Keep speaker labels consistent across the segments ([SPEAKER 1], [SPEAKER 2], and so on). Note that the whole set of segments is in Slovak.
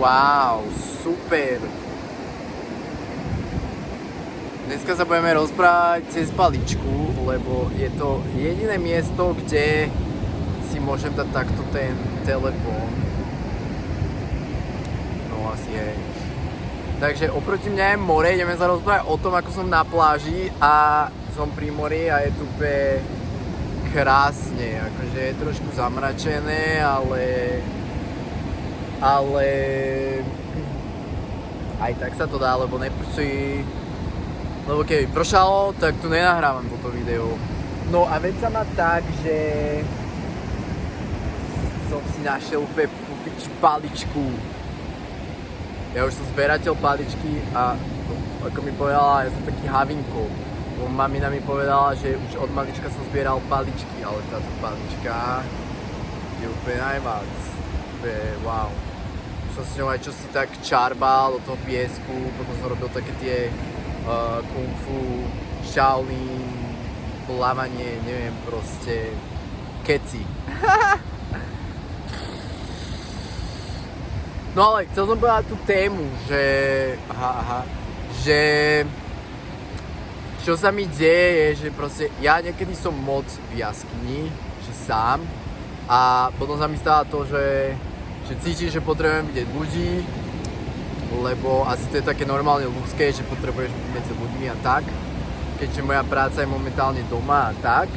[SPEAKER 1] Wow, super. Dneska sa budeme rozprávať cez paličku, lebo je to jediné miesto, kde si môžem dať takto ten telefón. No asi hej. Takže oproti mňa je more, ideme sa rozprávať o tom, ako som na pláži a som pri mori a je tu úplne krásne. Akože je trošku zamračené, ale aj tak sa to dá, lebo neprší. Lebo keby pršalo, tak tu nenahrávam toto video. No a veď sa má tak, že som si našiel úplne paličku. Ja už som zberateľ paličky a ako mi povedala, ja som taký havinko. Mamina mi povedala, že už od malička som zbieral paličky, ale táto palička je úplne najviac. Wow. Som s ňou aj čosi tak čarbal do toho piesku, potom som robil také tie kung fu, Shaolin, plávanie, neviem, proste keci. No ale chcel som povedať tú tému, že čo sa mi deje je, že proste ja niekedy som moc v jaskyni, že sám a potom sa mi stáva to, že cítim, že potrebujem vidieť ľudí, lebo asi to je také normálne ľudské, že potrebuješ byť medzi ľuďmi a tak, keďže moja práca je momentálne doma a tak,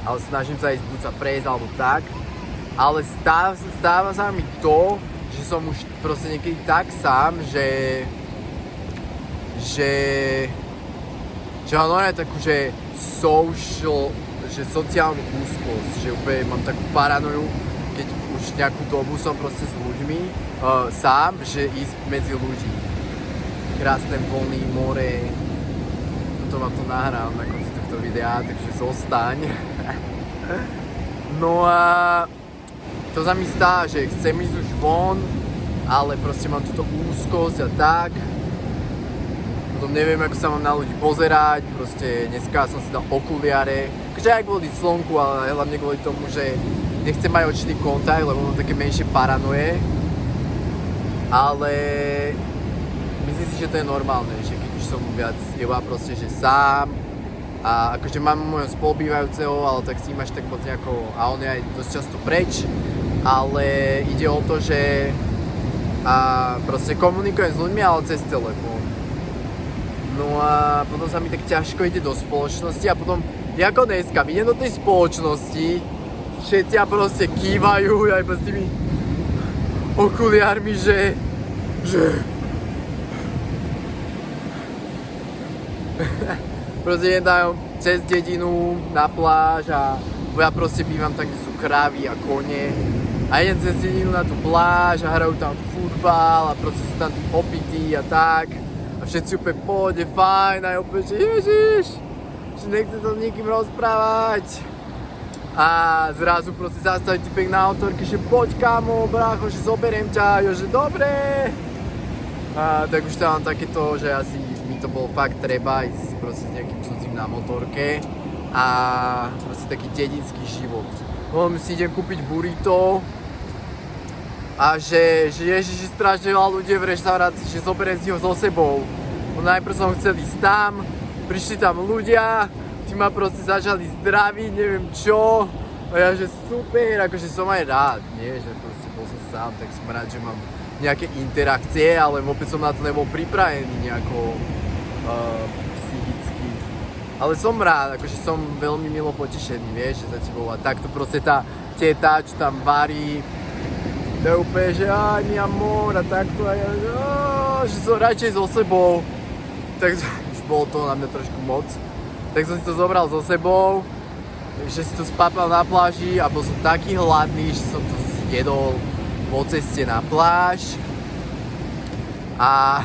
[SPEAKER 1] ale snažím sa ísť buď sa prejsť alebo tak, ale stáva sa mi to, že som už proste niekedy tak sám, že mám normálne takú, že sociálnu úzkosť, že úplne mám takú paranoju, keď už nejakú dobu som proste s ľuďmi sám, že ísť medzi ľudí. Krásne vlny, more, potom vám to nahrám na konci tohto videa, takže zostaň. No a to sa mi stá, že chcem ísť už von, ale proste mám túto úzkosť a tak. Potom neviem, ako sa mám na ľudí pozerať, proste dneska som si dal okuliare, akože aj kvôli slnku, ale hlavne kvôli tomu, že nechcem mať očný kontakt, lebo mám také menšie paranoje. Ale myslím si, že to je normálne, že keď už som viac iba proste, že sám a akože mám môjho spolubývajúceho, ale tak si máš tak moc nejako, a on je aj dosť často preč, ale ide o to, že proste komunikujem s ľuďmi, ale cez telefón. No a potom sa mi tak ťažko ide do spoločnosti a potom, ako dneska, idem do tej spoločnosti, všetci proste kývajú aj s tými okuliármi, že proste idem tam cez dedinu na pláž a ja proste bývam tam, kde sú krávy a kone a idem cez dedinu na tú pláž a hrajú tam futbal a proste sú tam tí opití a tak a všetci úplne pohode, fajn a ja úplne, že ježiš, že nechcem sa s nikým rozprávať. A zrazu proste zastaví typek na autorke, že poď kámo, brácho, že zoberiem ťa, jo, že dobre. A tak už tam mám takéto, že asi mi to bolo fakt treba ísť proste s nejakým cudzím na motorke a proste taký dedinský život. Potom si idem kúpiť burrito a že ježiš, strašne veľa ľudí v reštaurácii, že zoberiem si ho so sebou. No najprv som chcel ísť tam, prišli tam ľudia, tí ma proste začali zdraviť, neviem čo. A ja, že super, akože som aj rád, nie, že proste bol som sám, tak som rád, že mám nejaké interakcie, ale vôbec som na to nebol pripravený nejako psychicky. Ale som rád, akože som veľmi milo potešený, vieš, že za tebou a takto proste tá teta, čo tam varí, to je úplne, že aj mi amor a takto a ja, že som radšej so sebou. Tak už bolo to na mňa trošku moc. Tak som si to zobral so sebou, že si to spápal na pláži a bol som taký hladný, že som to jedol po ceste na pláž. A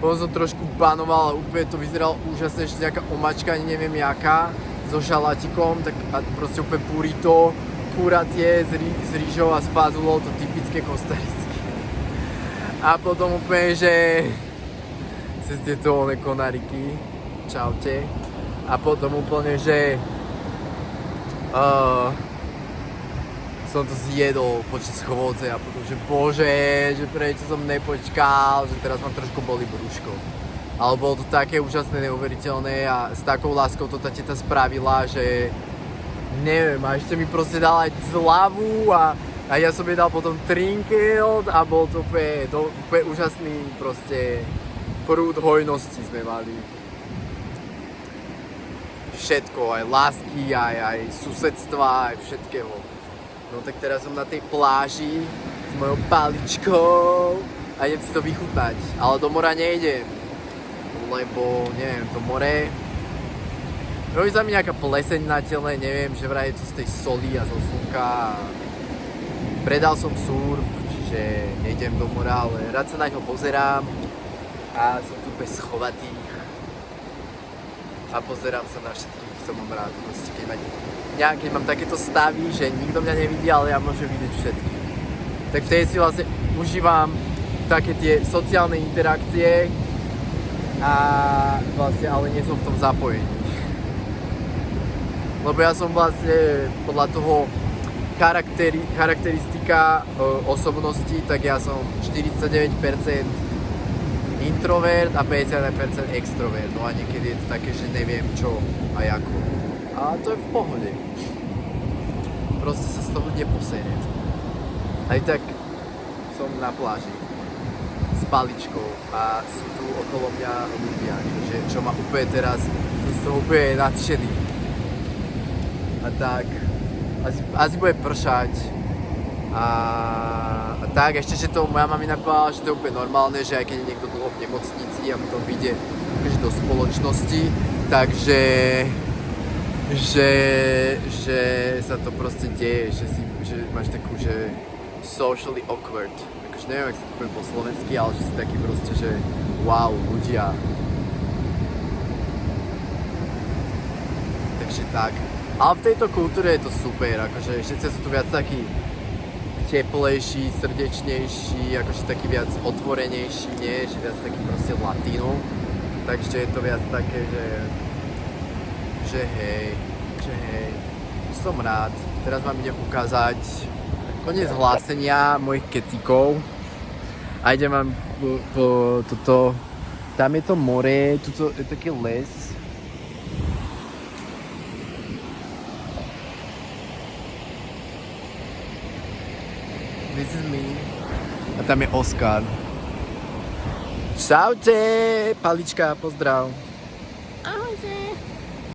[SPEAKER 1] potom som trošku banoval a úplne to vyzeralo úžasne, ešte nejaká omačka, ani neviem jaká, so šalátikom, tak a proste úplne burrito, kuracie s rýžou a s fazulou, to typické kostarické. A potom úplne, že cez tieto konáriky, čaute. A potom úplne, že som to zjedol počas chôdze a potom, že bože, že prečo som nepočkal, že teraz mám trošku boli brúško. Ale bolo to také úžasné, neuveriteľné a s takou láskou to tá teta spravila, že neviem, a ešte mi proste dala aj zľavu a ja som jej dal potom trinket a bol to úplne úžasný proste prúd hojnosti sme mali. Všetko, aj lásky, aj susedstva, aj všetkého. No tak teraz som na tej pláži s mojou paličkou a idem si to vychutnať. Ale do mora nejdem, lebo neviem, to more... Robí sa mi nejaká pleseň na tele, neviem, že vraj je to z tej soli a zo slnka. Predal som surf, čiže nejdem do mora, ale rád sa na ňo pozerám a som tu bez chovatých. A pozerám sa na všetkých, čo mám rád. Proste, keď mám takéto stavy, že nikto mňa nevidí, ale ja môžem vidieť všetkých. Tak vtedy si vlastne užívam také tie sociálne interakcie a vlastne, ale nie som v tom zapojení. Lebo ja som vlastne podľa toho charakteristika osobnosti, tak ja som 49% introvert a 51% extrovert. No a niekedy je to také, že neviem čo a ako. A to je v pohode. Proste sa z toho neposeriem. Aj tak som na pláži s paličkou a sú tu okolo mňa ľudia, čo ma úplne teraz z toho úplne nadšený. A tak asi bude pršať. A tak, ešte, že to moja mamina povedala, že to je úplne normálne, že aj keď je niekto dlho v nemocnici a to vyjde do spoločnosti, takže že sa to proste deje, že máš takú, že socially awkward. Akože neviem, ak sa to poviem po slovensky, ale že si taký proste, že wow, ľudia. Takže tak. Ale v tejto kultúre je to super, akože všetci sú tu viac takí teplejší, srdečnejší, akože taký viac otvorenejší, nie? Že viac taký proste latino. Takže je to viac také, že hej. Som rád. Teraz vám idem ukázať koniec hlásenia mojich kecikov. A idem vám po toto, tam je to more, tuto je taký les. This is me. A tam je Oskar. Čaute, Palička, pozdrav.